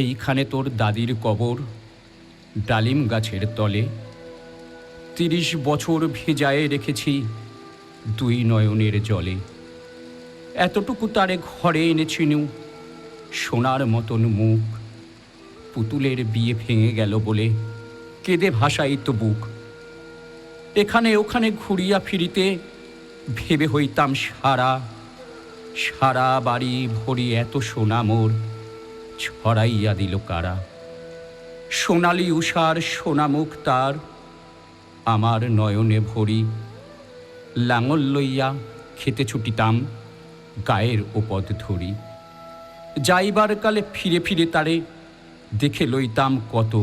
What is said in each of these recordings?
এইখানে তোর দাদির কবর, ডালিম গাছের তলে। ৩০ বছর ভেজায়ে রেখেছি দুই নয়নের জলে। এতটুকু তারে ঘরে এনেছিনু, সোনার মতন মুখ। পুতুলের বিয়ে ভেঙে গেল বলে কেঁদে ভাসাইত বুক। এখানে ওখানে ঘুরিয়া ফিরিতে ভেবে হইতাম সারা। সারা বাড়ি ভরি এত সোনা মোর ছড়াইয়া দিল কারা। সোনালি উষার সোনামুখ তার আমার নয়নে ভরি। লাঙল লইয়া খেতে ছুটিতাম গায়ের ওপদ ধরি। যাইবার কালে ফিরে ফিরে তারে দেখে লইতাম কত।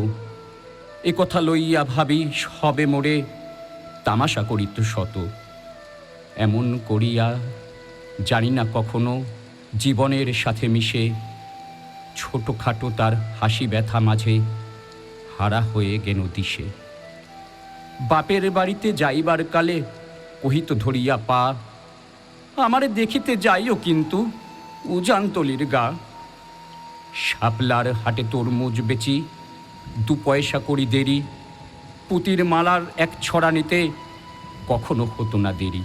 এ কথা লইয়া ভাবি সবে মোরে তামাশা করিত শত। এমন করিয়া জানি না কখনো জীবনের সাথে মিশে ছোটখাটো তার হাসি ব্যথা মাঝে হারা হয়ে গেল দিশে। বাপের বাড়িতে যাইবার কালে কহিত ধরিয়া পা, আমারে দেখিতে যাইও কিন্তু উজানতলির গা। শাপলার হাটে তরমুজ বেচি 2 পয়সা করি দেরি। পুতির মালার এক ছড়া নিতে কখনো হতো না দেরি।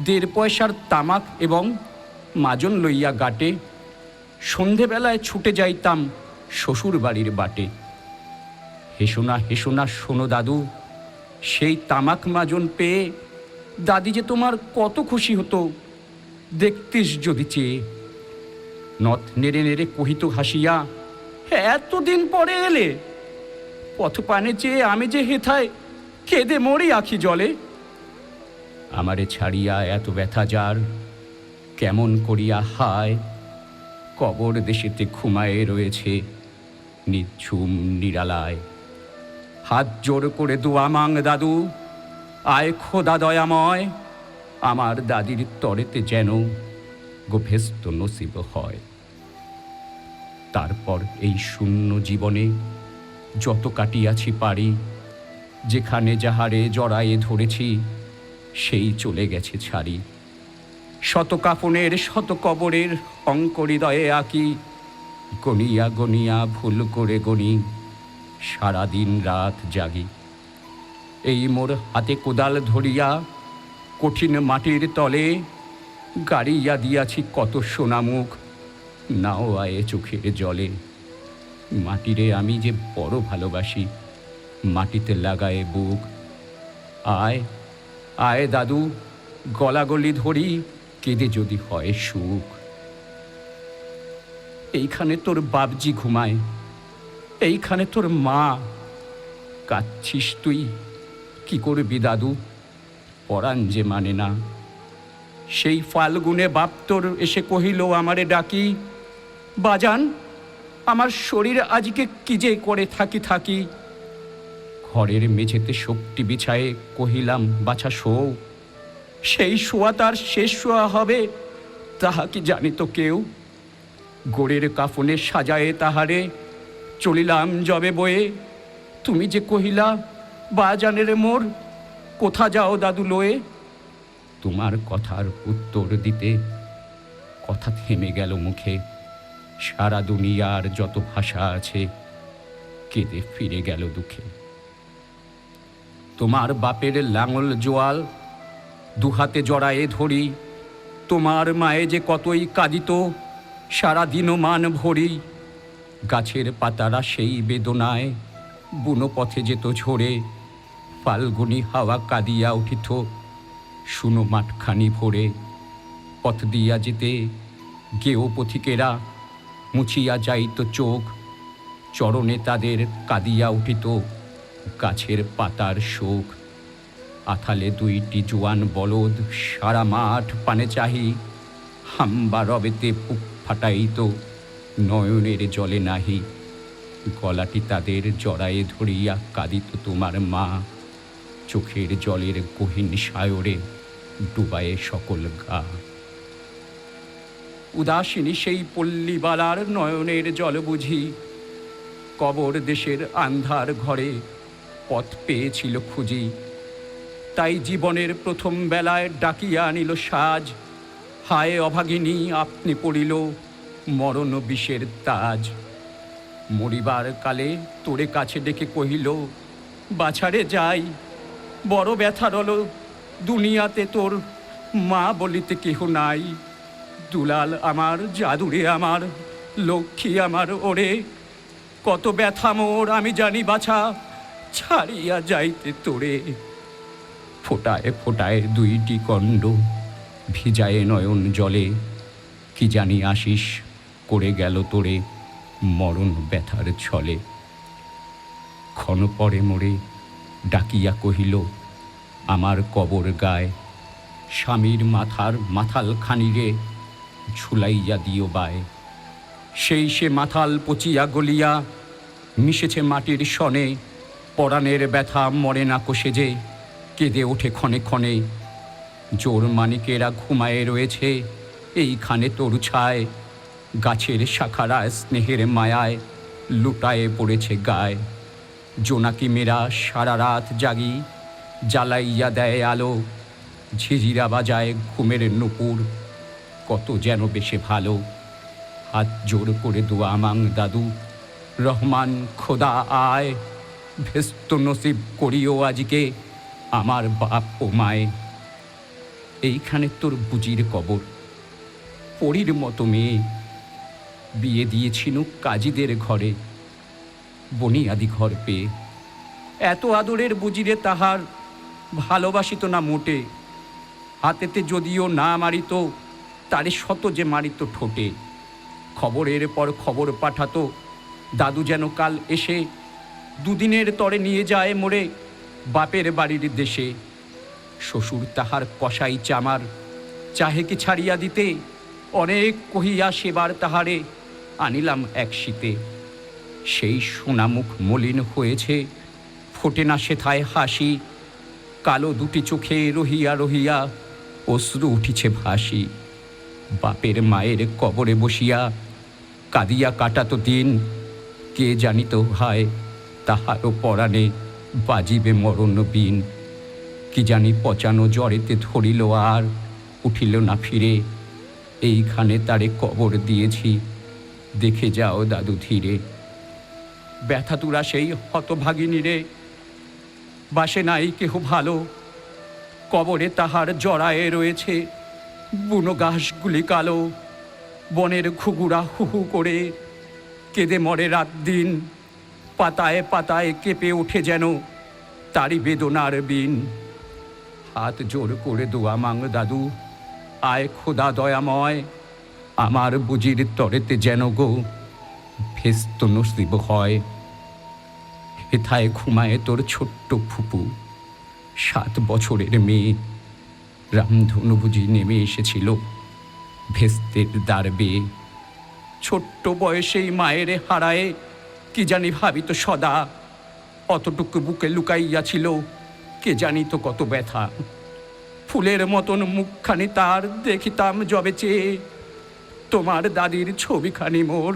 1.5 পয়সার তামাক এবং মাজন লইয়া গাটে সন্ধেবেলায় ছুটে যাইতাম শ্বশুর বাড়ির বাটে। হেসোনা হেসোনা শোনো দাদু, সেই তামাক মাজন পেয়ে দাদি যে তোমার কত খুশি হতো দেখতিস যদি চেয়ে। নথ নেড়ে নেড়ে কহিত হাসিয়া, এতদিন পরে এলে। পথপানে চেয়ে আমি যে হেথায় কেঁদে মরি আখি জলে। আমারে ছাড়িয়া এত ব্যথা যার কেমন করিয়া হায়। কবর দেশেতে ঘুমায়ে রয়েছে নিঝুম নিরালায়। হাত জোর করে দোয়া মাং দাদু, আয় খোদা দয়াময়, আমার দাদির তরেতে যেন গোভেস্ত নসিব হয়। তারপর এই শূন্য জীবনে যত কাটিয়াছি পারি, যেখানে যাহারে জড়ায়ে ধরেছি সেই চলে গেছে ছাড়ি। শত কাফনের শত কবরের অঙ্করিদয়ে আঁকি, গনিয়া গনিয়া ভুল করে গনি সারাদিন রাত জাগি। এই মোর হাতে কোদাল ধরিয়া কঠিন মাটির তলে গাড়িয়া দিয়াছি কত সোনামুখ, নাও আয়ে চোখের জলে। মাটিরে আমি যে বড় ভালোবাসি, মাটিতে লাগায়ে বুক। আয় আয় দাদু, গলাগলি ধরি কেঁদে যদি হয় সুখ। এইখানে তোর বাপজি ঘুমায়, এইখানে তোর মা। কাঁদছিস তুই, কি করবি দাদু, পরাণ যে মানে না। সেই ফাল্গুনে বাপ তোর এসে কহিল আমারে ডাকি, বাজান আমার শরীর আজকে কি যে করে থাকি থাকি। ঘরের মেঝেতে শক্তি বিছায়ে কহিলাম বাছা শো। সেই শোয়া তার শেষ শোয়া হবে তাহা কি জানি তো কেউ। গোড়ের কাফনে সাজায়ে তাহারে চলিলাম যবে বয়ে। তুমি যে কহিলা বাজানের মোর, কোথা যাও দাদু লয়ে। তোমার কথার উত্তর দিতে কথা থেমে গেল মুখে। সারা দুনিয়ার যত ভাষা আছে কেঁদে ফিরে গেল দুঃখে। তোমার বাপের লাঙল জোয়াল দুহাতে জড়ায়ে ধরি। তোমার মায়ে যে কতই কাঁদিত সারা দিনও মান ভরি। গাছের পাতারা সেই বেদনায় বুনো পথে যেত ঝরে। ফাল্গুনি হাওয়া কাঁদিয়া উঠিত শুনো মাঠখানি ভরে। পথ দিয়া যেতে গেও পথিকেরা মুছিয়া যাইত চোখ। চরণে তাদের কাঁদিয়া উঠিত গাছের পাতার শোক। আথালে 2টি জোয়ান বলদ সারা মাঠ পানে চাহি। হাম্বা রবেতে বুক ফাটাইত নয়নের জলে নাহি। গলাটি তাদের জড়ায়ে ধরিয়া কাঁদিত তোমার মা। চোখের জলের গহীন সায়রে ডুবায়ে সকল গা। উদাসিনী সেই পল্লীবালার নয়নের জল বুঝি। কবর দেশের আন্ধার ঘরে পথ পেয়েছিল খুঁজি। তাই জীবনের প্রথম বেলায় ডাকিয়া আনিল সাজ। হায় অভাগিনী আপনি পড়িল মরণ বিষের তাজ। মরিবার কালে তোরে কাছে ডেকে কহিল, বাছারে যাই, বড় ব্যথার হলো, দুনিয়াতে তোর মা বলিতে কেহ নাই। দুলাল আমার, জাদুরে আমার, লক্ষ্মী আমার, ওরে কত ব্যথা মোর আমি জানি বাছা, ছাড়িয়া যাইতে তোরে। ফোটায় ফোটায় দুইটি কণ্ড, ভিজায়ে নয়ন জলে, কি জানি আশিস করে গেল তোরে মরণ ব্যথার ছলে। ক্ষণ পরে মোরে ডাকিয়া কহিল, আমার কবর গায়, স্বামীর মাথার মাথাল খানিরে ঝুলাইয়া দিও বায়। সেই সে মাথাল পচিয়া গলিয়া মিশেছে মাটির সনে, পরাণের ব্যথা মরে না কোষে যে, কেঁদে ওঠে ক্ষণে ক্ষণে। জোর মানিকেরা ঘুমায়ে রয়েছে এইখানে তরু ছায়, গাছের শাখারা স্নেহের মায়ায় লুটায়ে পড়েছে গায়ে। জোনাকি মেয়েরা সারা রাত জাগি জ্বালাইয়া দেয় আলো, ঝিঝিরা বাজায় ঘুমের নুপুর, কত যেন বেশে ভালো। হাত জোর করে দোয়া মাং দাদু, রহমান খোদা আয়, ভেস্ত নসিব করিও আজকে আমার বাপ ও মায়। এইখানে তোর বুজির কবর, পরীর মতো মেয়ে, বিয়ে দিয়েছিল কাজীদের ঘরে, বনিয়াদি ঘর পেয়ে। এত আদরের বুজিরে তাহার ভালোবাসিত না মোটে, হাতেতে যদিও না মারিত, তারে শত যে মারিত ঠোঁটে। খবরের পর খবর পাঠাতো, দাদু যেন কাল এসে দুদিনের তরে নিয়ে যায় মোরে বাপের বাড়ির দেশে। শ্বশুর তাহার কসাই চামার, চাহে কি ছাড়িয়া দিতে, অনেক কহিয়া সেবার তাহারে আনিলাম এক শীতে। সেই সোনামুখ মলিন হয়েছে, ফোটে না সেথায় হাসি, কালো দুটি চোখে রহিয়া রহিয়া অশ্রু উঠিছে ভাসি। বাপের মায়ের কবরে বসিয়া কাঁদিয়া কাটাতো দিন, কে জানিত ভাই তাহারও পরাণে বাজিবে মরণ বিন। কি জানি পচানো জ্বরেতে ধরিল আর উঠিল না ফিরে, এইখানে তারে কবর দিয়েছি, দেখে যাও দাদু ধীরে। ব্যথা তুরা সেই হতভাগিনী রে, বাসে নাই কেহ ভালো, কবরে তাহার জড়ায়ে রয়েছে বুনো ঘাসগুলি কালো। বনের ঘুঘুরা হু হু করে কেঁদে মরে রাত দিন, পাতায় পাতায় কেঁপে ওঠে যেন তারই বেদনার বিন। হাত জোর করে দোয়া মাং দাদু, আয় খোদা দয়াময়, আমার বুজির তরেতে যেন গো ভেস্ত নসিব হয়। হেথায় ঘুমায় তোর ছোট্ট ফুপু, 7 বছরের মেয়ে। রামধনু বুঝি নেমে এসেছিল ভেস্তের দ্বার বেয়ে। ছোট্ট বয়সেই মায়ের হারায় কি জানি ভাবিত সদা, অতটুকু বুকে লুকাইয়াছিল কে জানি তো কত ব্যথা। ফুলের মতন মুখখানি তার দেখিতাম যবে চেয়ে, তোমার দাদির ছবিখানি মোর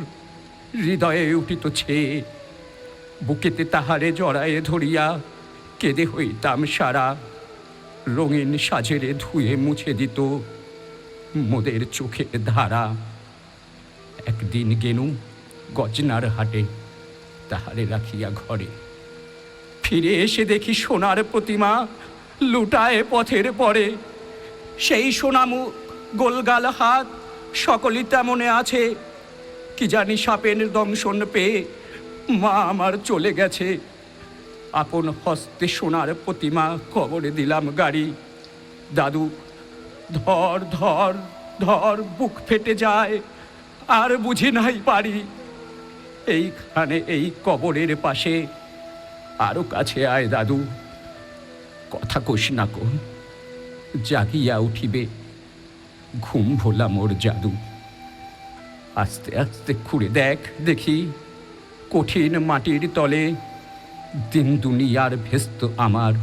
হৃদয়ে উঠিত ছেয়ে। বুকেতে তাহারে জড়ায়ে ধরিয়া কেঁদে হইতাম সারা, রঙিন সাজেরে ধুয়ে মুছে দিত মোদের চোখের ধারা। একদিন গেনু গজনার হাটে, তাহারে রাখিয়া ঘরে, ফিরে এসে দেখি সোনার প্রতিমা লুটায় পথের পরে। সেই সোনামু গোলগাল হাত সকলই তেমনে আছে, কি জানি সাপের দংশন পেয়ে মা আমার চলে গেছে। আপন হস্তে সোনার প্রতিমা কবরে দিলাম গাড়ি। দাদু ধর ধর ধর, বুক ফেটে যায় আর বুঝি নাই পারি। এইখানে এই কবরের পাশে আরো কাছে আয় দাদু, কথা কোষ না কো, জাগিয়া উঠিবে ঘুম ভোলা মোর জাদু। আস্তে আস্তে খুঁড়ে দেখ দেখি কঠিন মাটির তলে, দিন দুনিয়ার ভেস্ত আমার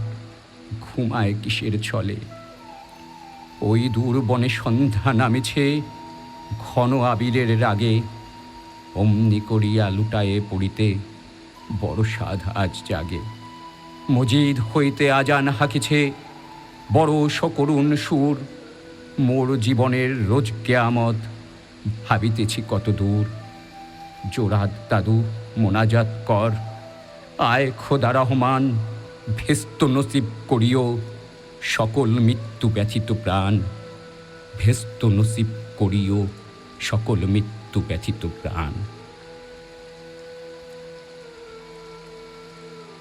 ঘুমায় কিসের ছলে। ওই দূর বনে সন্ধ্যা নামেছে ঘন আবিরের রাগে, অমনি করিয়া লুটায়ে পড়িতে বড় সাধ আজ জাগে। মজিদ হইতে আজান হাকিছে বড় সকরুণ সুর, মোর জীবনের রোজ কেয়ামত ভাবিতেছি কত দূর। জোরাত দাদু মোনাজাত কর, আয় খোদা রহমান, ভেস্ত নসিব করিও সকল মৃত্যু ব্যথিত প্রাণ, ভেস্ত নসিব করিও সকল মৃত্যু ব্যথিত প্রাণ।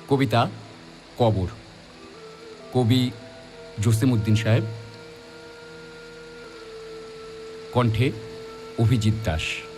কবিতা কবর, কবি জসিমউদ্দিন সাহেব, কণ্ঠে অভিজিৎ দাস।